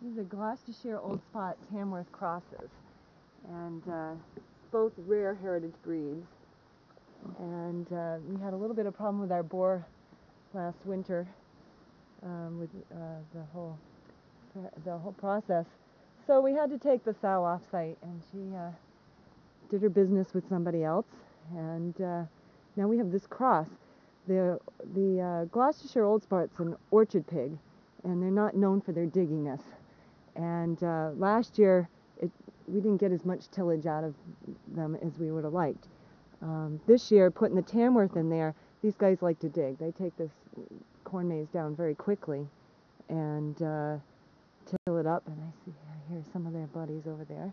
These are Gloucestershire Old Spot Tamworth crosses, and both rare heritage breeds. And we had a little bit of problem with our boar last winter with the whole process. So we had to take the sow off site, and she did her business with somebody else. And now we have this cross. The Gloucestershire Old Spot's an orchard pig, and they're not known for their digginess. And last year, we didn't get as much tillage out of them as we would have liked. This year, putting the Tamworth in there, these guys like to dig. They take this corn maze down very quickly and till it up. And I hear some of their buddies over there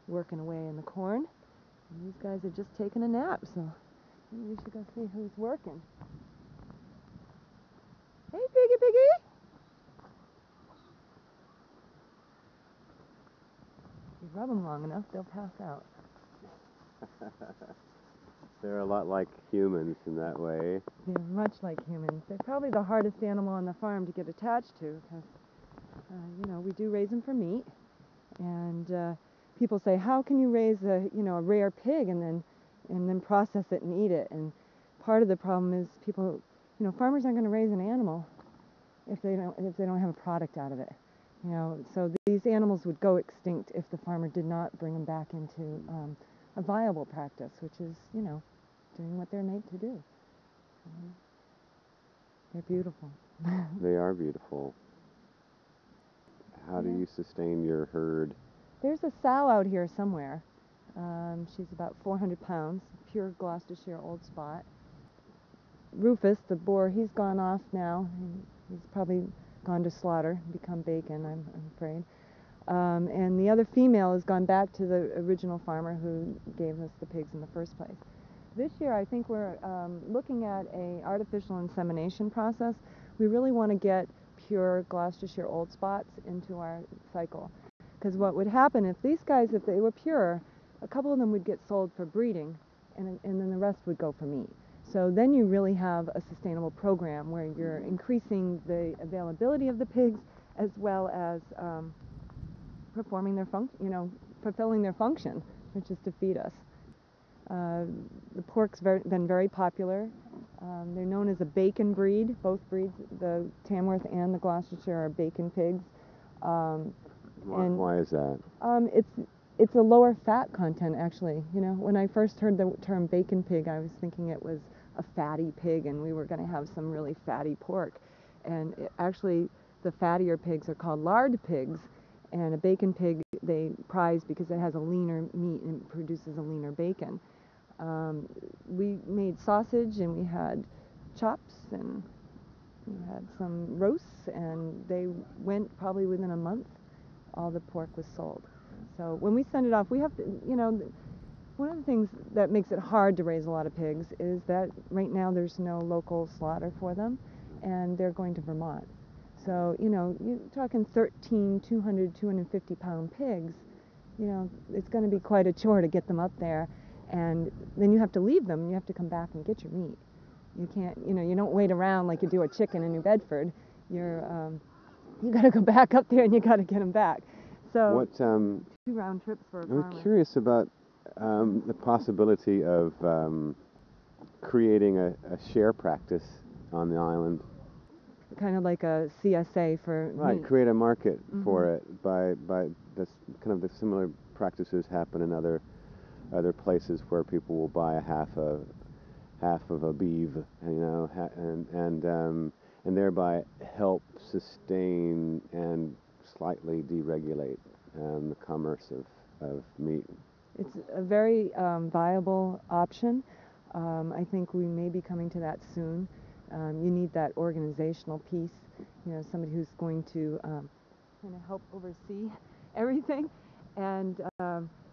working away in the corn. And these guys are just taking a nap, so maybe we should go see who's working. Hey, piggy! You rub them long enough, they'll pass out. They're a lot like humans in that way. They're much like humans. They're probably the hardest animal on the farm to get attached to, because, you know, we do raise them for meat. And people say, how can you raise a rare pig and then process it and eat it? And part of the problem is farmers aren't going to raise an animal if they don't have a product out of it. So these animals would go extinct if the farmer did not bring them back into a viable practice, which is, doing what they're made to do. They're beautiful. They are beautiful. How do you sustain your herd? There's a sow out here somewhere. She's about 400 pounds, pure Gloucestershire Old Spot. Rufus, the boar, he's gone off now. He's probably gone to slaughter, become bacon, I'm afraid. And the other female has gone back to the original farmer who gave us the pigs in the first place. This year, I think we're looking at an artificial insemination process. We really want to get pure Gloucestershire Old Spots into our cycle. Because what would happen if these guys, if they were pure, a couple of them would get sold for breeding, and then the rest would go for meat. So then you really have a sustainable program where you're increasing the availability of the pigs as well as fulfilling their function, which is to feed us. The pork's been very popular. They're known as a bacon breed. Both breeds, the Tamworth and the Gloucestershire, are bacon pigs. Why is that? It's a lower fat content, actually. When I first heard the term bacon pig, I was thinking it was a fatty pig and we were going to have some really fatty pork. And actually, the fattier pigs are called lard pigs, and a bacon pig they prize because it has a leaner meat and produces a leaner bacon. We made sausage, and we had chops, and we had some roasts, and they went probably within a month. All the pork was sold. So when we send it off, we have to, one of the things that makes it hard to raise a lot of pigs is that right now there's no local slaughter for them, and they're going to Vermont. So, you're talking 250 pound pigs, it's going to be quite a chore to get them up there, and then you have to leave them, and you have to come back and get your meat. You can't, you don't wait around like you do a chicken in New Bedford. You got to go back up there and you got to get them back. So 2 round trips for a farmer. I'm curious about the possibility of creating a share practice on the island. Kind of like a CSA for meat. Create a market for it by this kind of the similar practices happen in other places where people will buy a half of a beef, and thereby help sustain and slightly deregulate the commerce of meat. It's a very viable option. I think we may be coming to that soon. You need that organizational piece, somebody who's going to kind of help oversee everything. And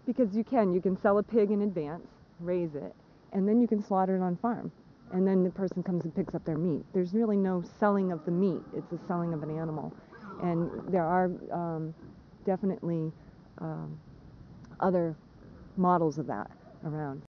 because you can sell a pig in advance, raise it, and then you can slaughter it on farm. And then the person comes and picks up their meat. There's really no selling of the meat. It's the selling of an animal. And there are definitely other models of that around.